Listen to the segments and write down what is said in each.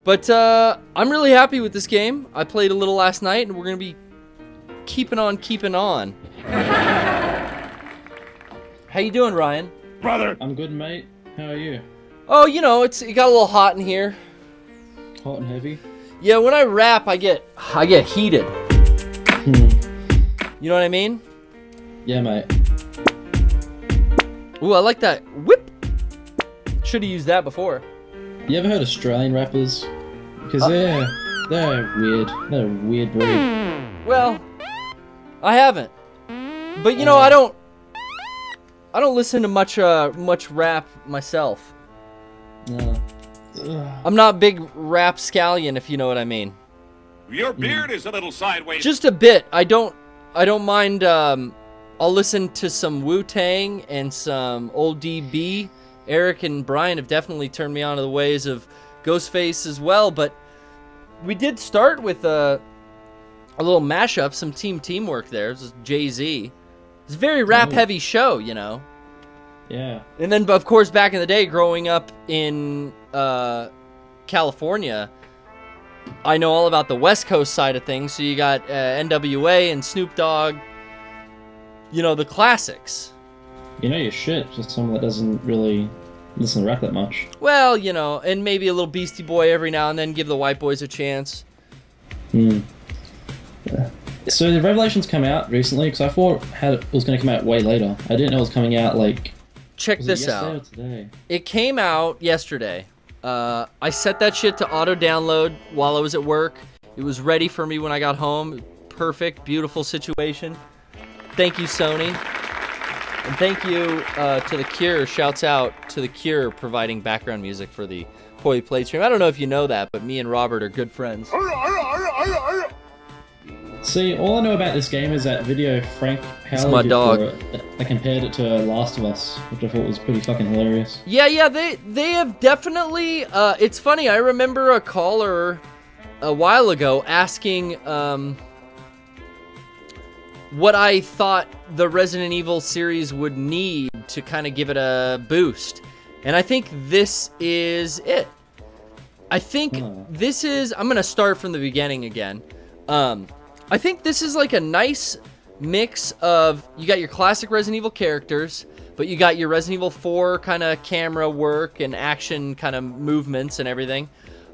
But I'm really happy with this game. I played a little last night, and we're gonna be keeping on keeping on. How you doing, Ryan? Brother! I'm good, mate. How are you? Oh, you know, it got a little hot in here. Hot and heavy? Yeah, when I rap, I get heated. You know what I mean? Yeah, mate. Ooh, I like that whip. Should have used that before. You ever heard Australian rappers? Because they're weird. They're a weird breed. Well, I haven't. But you know, I don't listen to much rap myself. I'm not a big rap scallion, if you know what I mean. Your beard is a little sideways. Just a bit. I don't mind. I'll listen to some Wu-Tang and some old DB. Eric and Brian have definitely turned me on to the ways of Ghostface as well. But we did start with a little mashup, some teamwork there. This is Jay-Z. It's a very rap-heavy show, you know. Yeah. And then, of course, back in the day, growing up in California, I know all about the West Coast side of things. So you got NWA and Snoop Dogg, you know, the classics. You know your shit, just someone that doesn't really listen to rap that much. Well, you know, and maybe a little Beastie Boy every now and then, give the white boys a chance. Yeah. So the Revelations come out recently, because I thought it was going to come out way later. I didn't know it was coming out, like... Check this out. Or today? It came out yesterday. I set that shit to auto-download while I was at work. It was ready for me when I got home. Perfect, beautiful situation. Thank you, Sony. And thank you to The Cure. Shouts out to The Cure providing background music for the Poorly Played stream. I don't know if you know that, but me and Robert are good friends. See, all I know about this game is that video Frank It's Howley my did dog. for it. I compared it to Last of Us, which I thought was pretty fucking hilarious. Yeah, they have definitely... it's funny, I remember a caller a while ago asking what I thought the Resident Evil series would need to kind of give it a boost. And I think this is it. I think this is... I'm going to start from the beginning again. I think this is like a nice mix of... You got your classic Resident Evil characters, but you got your Resident Evil 4 kind of camera work and action kind of movements and everything.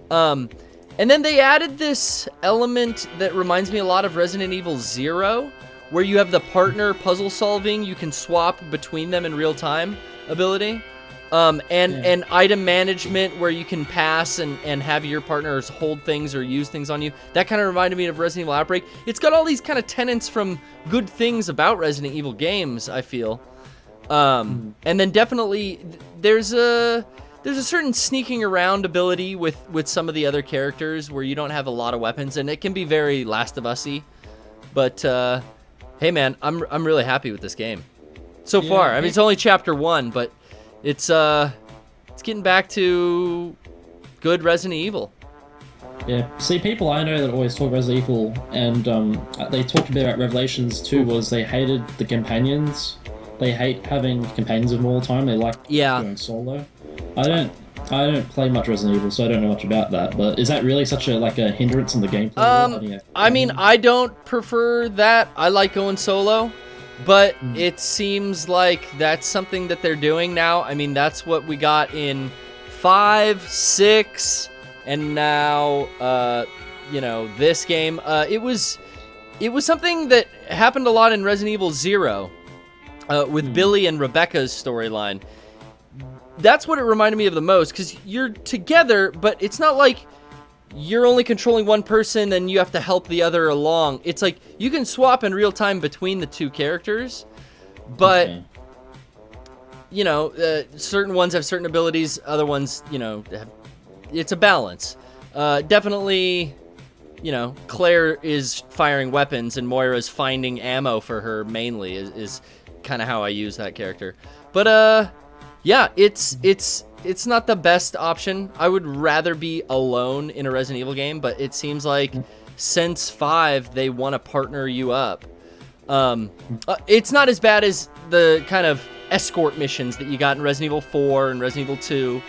And then they added this element that reminds me a lot of Resident Evil 0, where you have the partner puzzle solving. You can swap between them in real time ability. And item management, where you can pass and have your partners hold things or use things on you. That kind of reminded me of Resident Evil Outbreak. It's got all these kind of tenets from good things about Resident Evil games, I feel. And then definitely there's a certain sneaking around ability with some of the other characters where you don't have a lot of weapons, and it can be very Last of Us-y. But hey man, I'm really happy with this game so far. I mean, it's only chapter 1, but it's getting back to good Resident Evil. Yeah, see, people I know that always talk Resident Evil, and they talked a bit about Revelations too, was they hated the companions. They hate having companions with them all the time. They like going solo. I don't play much Resident Evil, so I don't know much about that. But is that really such a hindrance in the gameplay? I mean, I don't prefer that. I like going solo. But it seems like that's something that they're doing now. I mean, that's what we got in 5, 6, and now, you know, this game. It was something that happened a lot in Resident Evil 0 with Billy and Rebecca's storyline. That's what it reminded me of the most, because you're together, but it's not like you're only controlling one person and you have to help the other along. It's like you can swap in real time between the two characters, but you know, certain ones have certain abilities, other ones, you know, it's a balance. Definitely, you know, Claire is firing weapons and Moira's finding ammo for her mainly is kind of how I use that character. But yeah, it's not the best option. I would rather be alone in a Resident Evil game, but it seems like since 5, they want to partner you up. It's not as bad as the kind of escort missions that you got in Resident Evil 4 and Resident Evil 2,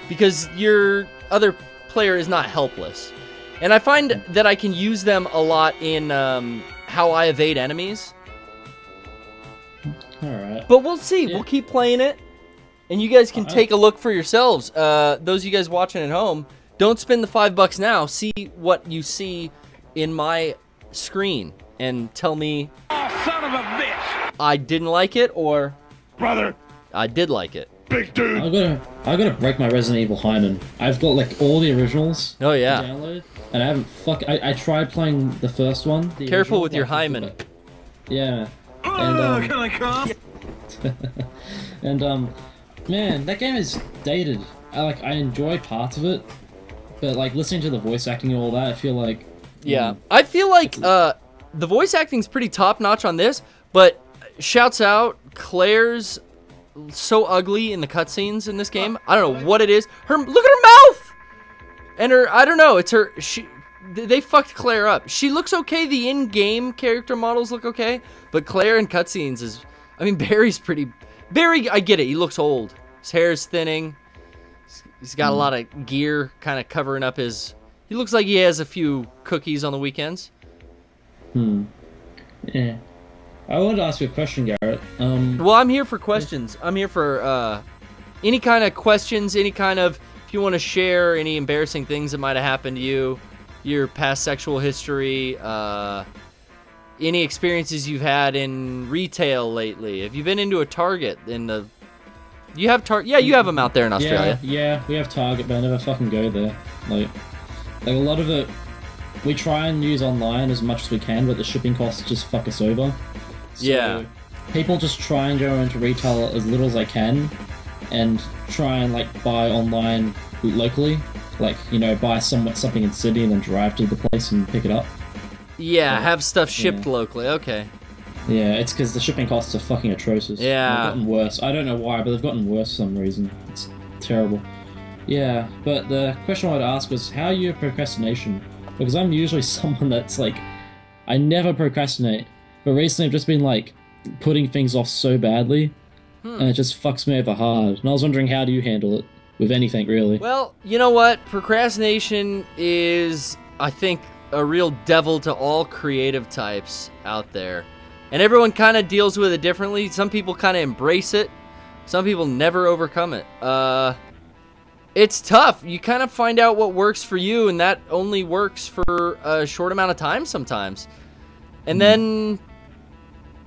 because your other player is not helpless. And I find that I can use them a lot in how I evade enemies. Alright. But we'll see. Yeah. We'll keep playing it. And you guys can take a look for yourselves. Those of you guys watching at home, don't spend the $5 now. See what you see in my screen. And tell me, oh, son of a bitch! I didn't like it, or... Brother! I did like it. Big dude! I gotta break my Resident Evil hymen. I've got, like, all the originals. Oh, yeah. To download, and I haven't I tried playing the first one. Careful with your hymen. Yeah. And, can I come? and, man, that game is dated. I enjoy parts of it, but, like, listening to the voice acting and all that, I feel like... Yeah. I feel like, the voice acting's pretty top-notch on this, but shouts out, Claire's so ugly in the cutscenes in this game. I don't know what it is. Look at her mouth! And her, I don't know, it's her, they fucked Claire up. She looks okay, the in-game character models look okay, but Claire in cutscenes is, I mean, Barry, I get it, he looks old. His hair's thinning. He's got a lot of gear kind of covering up his, he looks like he has a few cookies on the weekends. Yeah. I wanted to ask you a question, Garrett. Well, I'm here for questions. I'm here for any kind of questions, any kind of, if you want to share any embarrassing things that might have happened to you, your past sexual history, any experiences you've had in retail lately. Have you been into a Target in the... You have Target? Yeah, you have them out there in Australia. Yeah, we have Target, but I never fucking go there. Like a lot of it, we try and use online as much as we can, but the shipping costs just fuck us over. So yeah. People just try and go into retail as little as they can, and try and like buy online locally. Like, you know, buy something in Sydney and then drive to the place and pick it up. Yeah, have stuff shipped locally. Okay. Yeah, it's because the shipping costs are fucking atrocious. Yeah. They've gotten worse. I don't know why, but they've gotten worse for some reason. It's terrible. Yeah, but the question I wanted to ask was, how are you at procrastination? Because I'm usually someone that's like, I never procrastinate, but recently I've just been like putting things off so badly, and it just fucks me over hard. And I was wondering, how do you handle it with anything, really? Well, you know what? Procrastination is, I think, a real devil to all creative types out there. And everyone kind of deals with it differently. Some people kind of embrace it. Some people never overcome it. It's tough. You kind of find out what works for you, and that only works for a short amount of time sometimes. And then...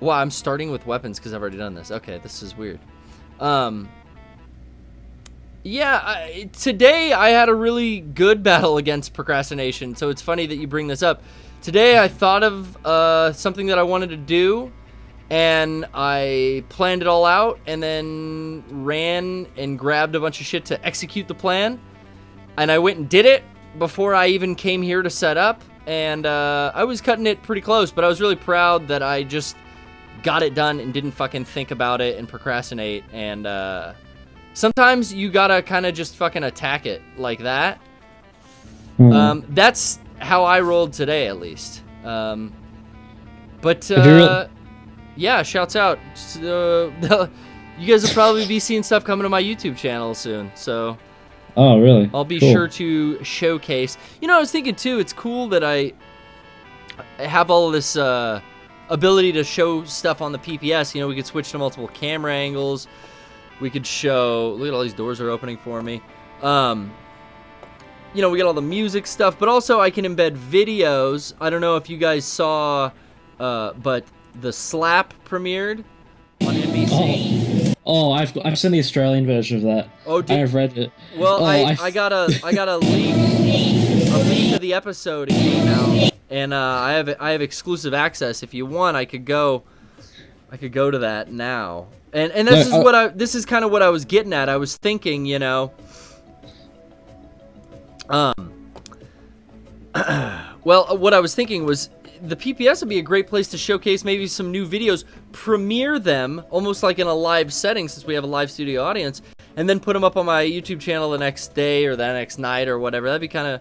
Well, I'm starting with weapons because I've already done this. Okay, this is weird. Yeah, today I had a really good battle against procrastination, so it's funny that you bring this up. Today I thought of something that I wanted to do, and I planned it all out, and then ran and grabbed a bunch of shit to execute the plan, and I went and did it before I even came here to set up, and I was cutting it pretty close, but I was really proud that I just got it done and didn't fucking think about it and procrastinate, and sometimes you gotta kind of just fucking attack it like that. That's how I rolled today, at least. But yeah, shouts out. You guys will probably be seeing stuff coming to my YouTube channel soon, so... Oh, really? I'll be sure to showcase. You know, I was thinking, too, it's cool that I have all of this ability to show stuff on the PPS. You know, we could switch to multiple camera angles. We could show... Look at all these doors are opening for me. You know, we got all the music stuff, but also I can embed videos. I don't know if you guys saw, but the Slap premiered on NBC. Oh, I've seen the Australian version of that. Oh, I've read it. Well, I got a leak of the episode. It came out, and I have exclusive access. If you want, I could go to that now. And this is kind of what I was getting at. I was thinking, you know. Well, what I was thinking was the PPS would be a great place to showcase maybe some new videos, premiere them almost like in a live setting since we have a live studio audience, and then put them up on my YouTube channel the next day or the next night or whatever. That'd be kind of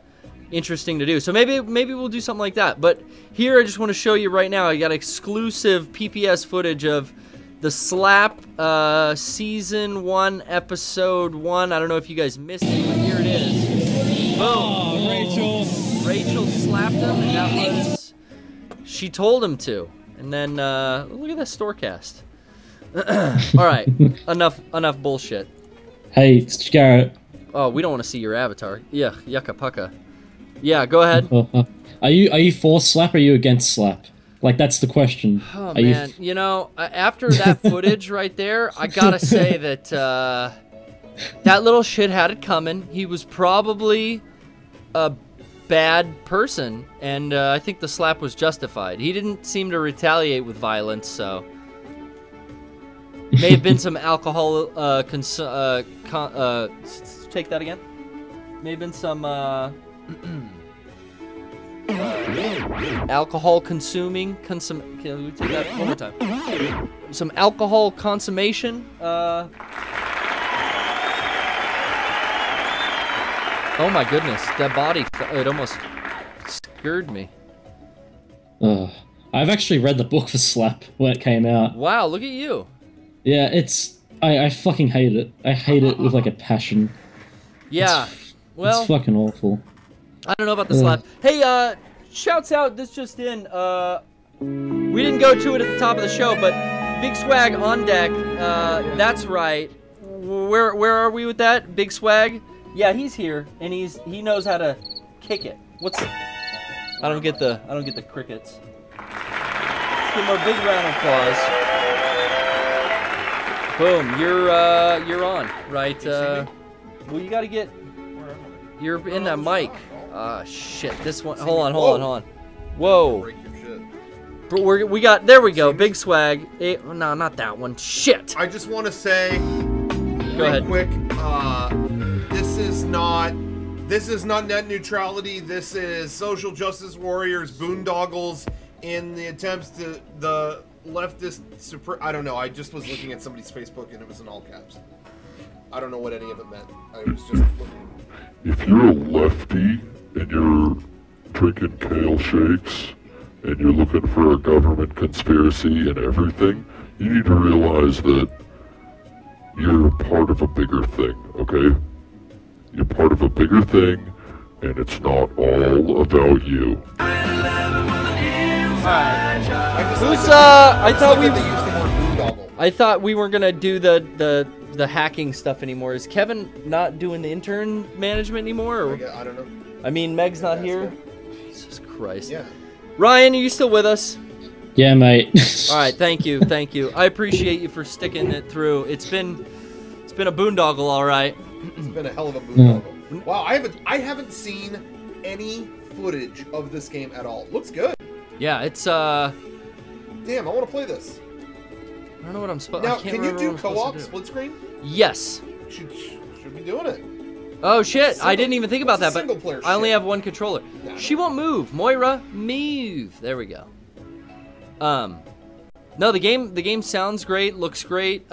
interesting to do. So maybe we'll do something like that. But here I just want to show you right now, I got exclusive PPS footage of the Slap Season 1, Episode 1. I don't know if you guys missed it, but here it is. Oh, Rachel. Rachel slapped him, and that was... She told him to. And then, look at that storecast. Alright, enough bullshit. Hey, Garrett. Oh, we don't want to see your avatar. Yeah, yucca pucka. Yeah, go ahead. Are you for slap or are you against slap? Like, that's the question. Oh, man. You know, after that footage right there, I gotta say that, that little shit had it coming. He was probably a bad person, and I think the slap was justified. He didn't seem to retaliate with violence, so... May have been some alcohol, take that again? May have been some, alcohol consuming, can we take that one more time? Some alcohol consummation, oh my goodness, that body, it almost scared me. I've actually read the book for Slap when it came out. Wow, look at you. Yeah, I fucking hate it. I hate it with like a passion. Yeah, well... It's fucking awful. I don't know about the slap. Hey, shouts out, this just in, we didn't go to it at the top of the show, but Big Swag on deck, that's right. Where are we with that? Big Swag? Yeah, he's here, and he knows how to kick it. What's... I don't get the crickets. Let's give him a big round of applause. Boom, you're on, right? Well, you gotta get... You're in that mic. Ah, shit. This one. Hold on. Whoa. We got. There we go. Big Swag. No, not that one. Shit. I just want to say, go ahead. Quick. This is not net neutrality. This is social justice warriors, boondoggles, in the attempts to the leftist. I don't know. I just was looking at somebody's Facebook and it was in all caps. I don't know what any of it meant. I was just looking. If you're a lefty and you're drinking kale shakes and you're looking for a government conspiracy and everything, you need to realize that you're part of a bigger thing, okay? You're part of a bigger thing, and it's not all about you. I thought we weren't gonna do the hacking stuff anymore. Is Kevin not doing the intern management anymore? Or? I don't know. I mean, Meg's not here. Jesus Christ. Yeah. Ryan, are you still with us? Yeah, mate. All right, thank you. I appreciate you for sticking it through. It's been a boondoggle, all right. It's been a hell of a boondoggle. Wow, I haven't seen any footage of this game at all. Looks good. Yeah, it's Damn, I want to play this. I don't know what I'm supposed. Now, can you do co-op split screen? Yes. Should be doing it. Oh shit! I didn't even think about that, but I only shit. have one controller. She won't move. Moira, move. There we go. No, the game sounds great, looks great.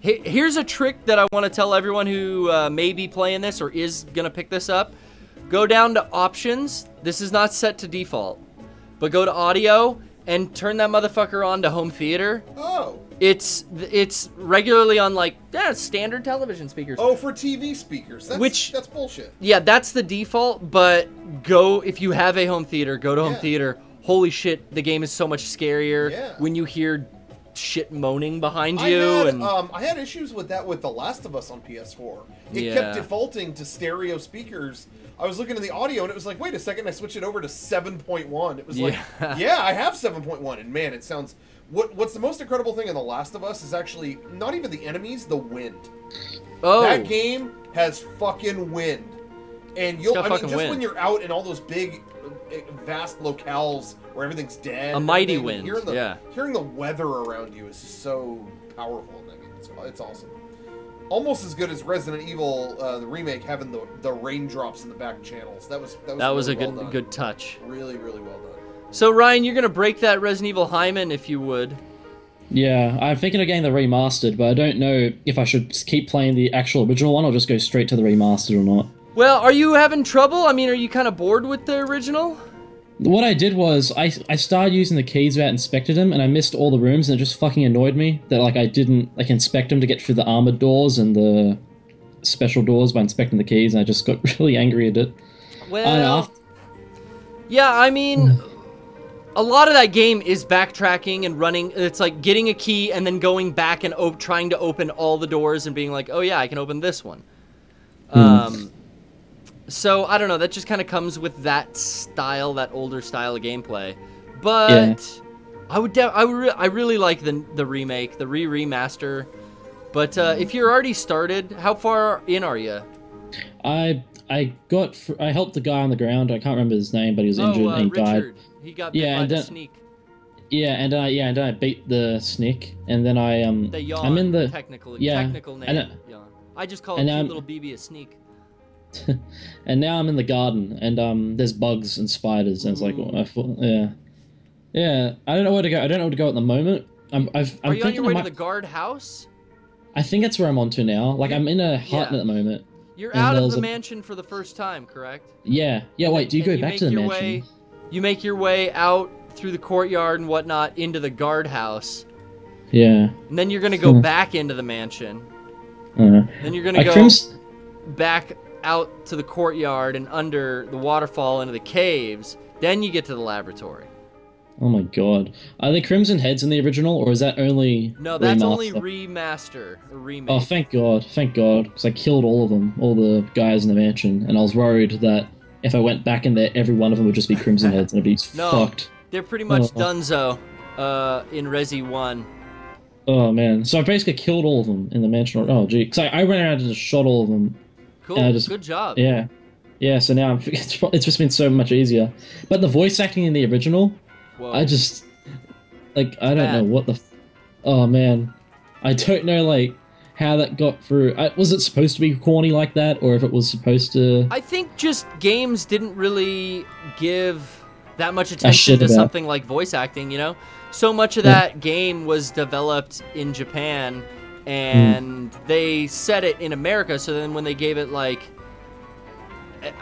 Here's a trick that I want to tell everyone who may be playing this or is gonna pick this up. Go down to options. This is not set to default, but go to audio and turn that motherfucker on to home theater. Oh. It's regularly on like standard television speakers. Oh, for TV speakers. That's bullshit. Yeah, that's the default. But if you have a home theater, go to home theater. Holy shit, the game is so much scarier when you hear shit moaning behind you. I had issues with that with The Last of Us on PS4. It kept defaulting to stereo speakers. I was looking at the audio and it was like, wait a second, I switched it over to 7.1. It was like, yeah, I have 7.1, and man, it sounds. What's the most incredible thing in The Last of Us is actually not even the enemies, the wind. Oh, that game has fucking wind, and when you're out in all those big, vast locales where everything's dead, a mighty wind. Hearing the weather around you is just so powerful in that game. It's awesome. Almost as good as Resident Evil, the remake, having the raindrops in the back channels. That was really a good touch. Really, really well done. So Ryan, you're gonna break that Resident Evil hymen if you would. Yeah, I'm thinking of getting the remastered, but I don't know if I should keep playing the actual original one or just go straight to the remastered or not. Well, are you having trouble? I mean, are you kind of bored with the original? What I did was, I started using the keys without inspecting them, and I missed all the rooms, and it just fucking annoyed me that like I didn't inspect them to get through the armored doors and the special doors by inspecting the keys, and I just got really angry at it. Well, yeah, I mean, a lot of that game is backtracking and running. It's like getting a key and then going back and trying to open all the doors and being like, oh yeah, I can open this one. So I don't know. That just kind of comes with that style, that older style of gameplay. But I really like the remake, the remaster. But if you're already started, how far in are you? I helped the guy on the ground. I can't remember his name, but he was injured and he Richard. died. He got bit by the sneak. Yeah, and then I beat the sneak, and then the yawn, I'm in the technical name. Yawn. I just call it cute little BB a sneak. And now I'm in the garden, and there's bugs and spiders, and it's like, yeah. I don't know where to go. I don't know where to go at the moment. Are you on your way to the guard house? I think that's where I'm on to now. Like, I'm in a hut at the moment. You're out of the mansion for the first time, correct? Yeah. Wait, do you go back to the mansion? You make your way out through the courtyard and whatnot into the guardhouse. Yeah. And then you're gonna go back into the mansion. Then you're gonna go back out to the courtyard and under the waterfall into the caves. Then you get to the laboratory. Oh my god. Are there Crimson Heads in the original, or is that only No, that's only remaster, or remake. Oh, thank god, because I killed all of them, all the guys in the mansion, and I was worried that if I went back in there, every one of them would just be Crimson Heads, and it'd be fucked. They're pretty much donezo in Resi 1. Oh man, so I basically killed all of them in the mansion. Oh gee, because I went around and just shot all of them. Cool, good job. Yeah, so now it's just been so much easier. But the voice acting in the original... Whoa. I just, like, I don't know what the... Oh, man. I don't know, like, how that got through. Was it supposed to be corny like that, or if it was supposed to... I think just games didn't really give that much attention to something like voice acting, you know? So much of that game was developed in Japan, and they set it in America, so then when they gave it, like...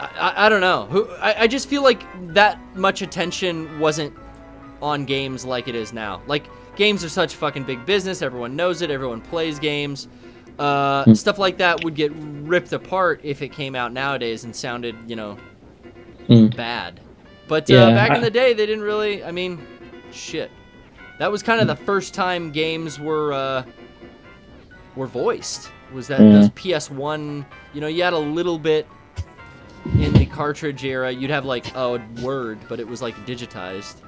I don't know. I just feel like that much attention wasn't on games like it is now. Like, games are such fucking big business, everyone knows it, everyone plays games. Stuff like that would get ripped apart if it came out nowadays and sounded, you know, bad. But back in the day, they didn't really, I mean, shit. That was kind of the first time games were voiced. Was that those PS1, you know, you had a little bit in the cartridge era, you'd have like a word, but it was like digitized.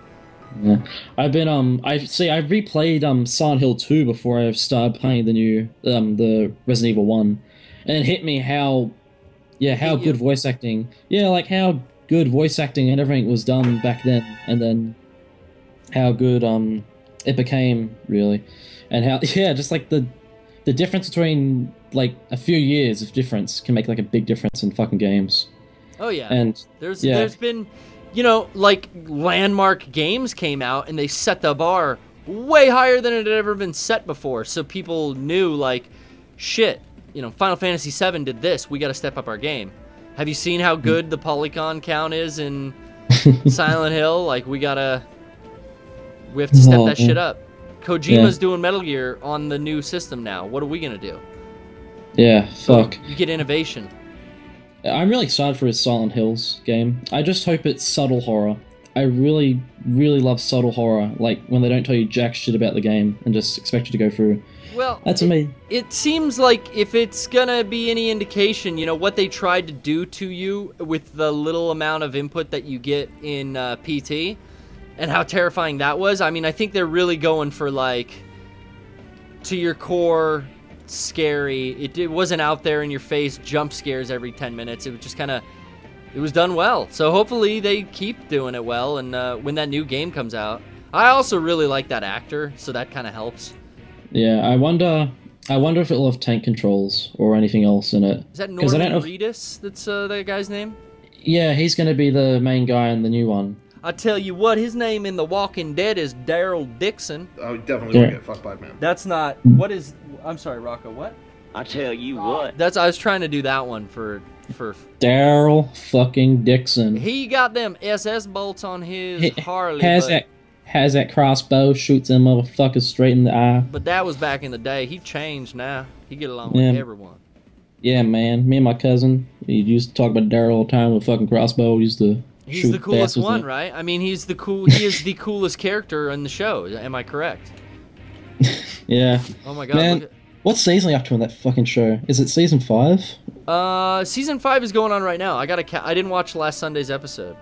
Yeah. I've been I replayed Silent Hill 2 before I started playing the new the Resident Evil 1, and it hit me how good voice acting, like how good voice acting and everything was done back then, and then how good it became, really, and how just like the difference between like a few years of difference can make like a big difference in fucking games. Oh yeah. And there's been, you know, like, landmark games came out and they set the bar way higher than it had ever been set before. So people knew, like, shit, you know, Final Fantasy VII did this. We got to step up our game. Have you seen how good the polygon count is in Silent Hill? Like, we have to step that shit up. Kojima's doing Metal Gear on the new system now. What are we gonna do? Yeah, fuck. You get innovation. I'm really excited for his Silent Hills game. I just hope it's subtle horror. I really, really love subtle horror, like when they don't tell you jack shit about the game and just expect you to go through. Well, that's me. It seems like if it's gonna be any indication, you know, what they tried to do to you with the little amount of input that you get in PT, and how terrifying that was. I mean, I think they're really going for, like, to your core, scary. It wasn't out there in your face jump scares every 10 minutes. It was just kind of, it was done well. So hopefully they keep doing it well, and when that new game comes out. I also really like that actor, so that kind of helps. Yeah, I wonder if it'll have tank controls or anything else in it. Is that Norman Reedus that's that guy's name? Yeah, he's going to be the main guy in the new one. I tell you what, his name in The Walking Dead is Daryl Dixon. Oh, definitely won't get fucked by man. That's not... What is... I'm sorry, Rocco, what? I tell you what. I was trying to do that one for Daryl fucking Dixon. He got them SS bolts on his Harley. Has that crossbow, shoots them motherfuckers straight in the eye. But that was back in the day. He changed now. He get along with everyone. Yeah, man. Me and my cousin, we used to talk about Daryl all the time with fucking crossbow. We used to He's the coolest one, right? I mean, he is the coolest character in the show. Am I correct? Yeah. Oh my god. Man, what season are you up to on that fucking show? Is it season 5? Season 5 is going on right now. I didn't watch last Sunday's episode,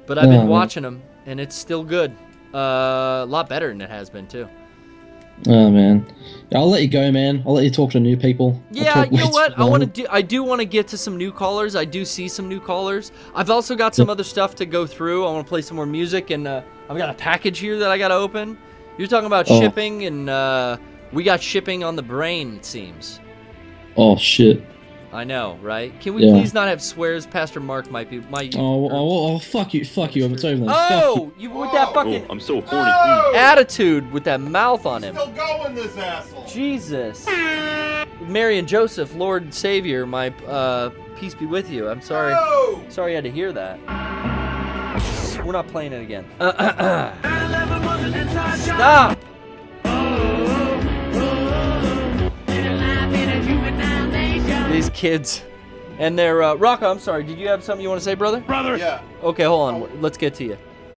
but I've been watching them, and it's still good. A lot better than it has been too. Oh man, I'll let you go, man. I'll let you talk to new people. Yeah, you know what? I do want to get to some new callers. I do see some new callers. I've also got some other stuff to go through. I want to play some more music, and I've got a package here that I got to open. You're talking about shipping, and we got shipping on the brain, it seems. Oh shit. I know, right? Can we please not have swears? Pastor Mark might. Oh, fuck you, if it's over there. Oh, you with that fucking. I'm so horny. Attitude with that mouth on him. Still going, this asshole. Jesus. Mary and Joseph, Lord and Savior, my peace be with you. I'm sorry. No! Sorry you had to hear that. We're not playing it again. Stop. These kids. And they're, Rocco, I'm sorry. Did you have something you want to say, brother? Brother. Yeah. Okay, hold on. Let's get to you.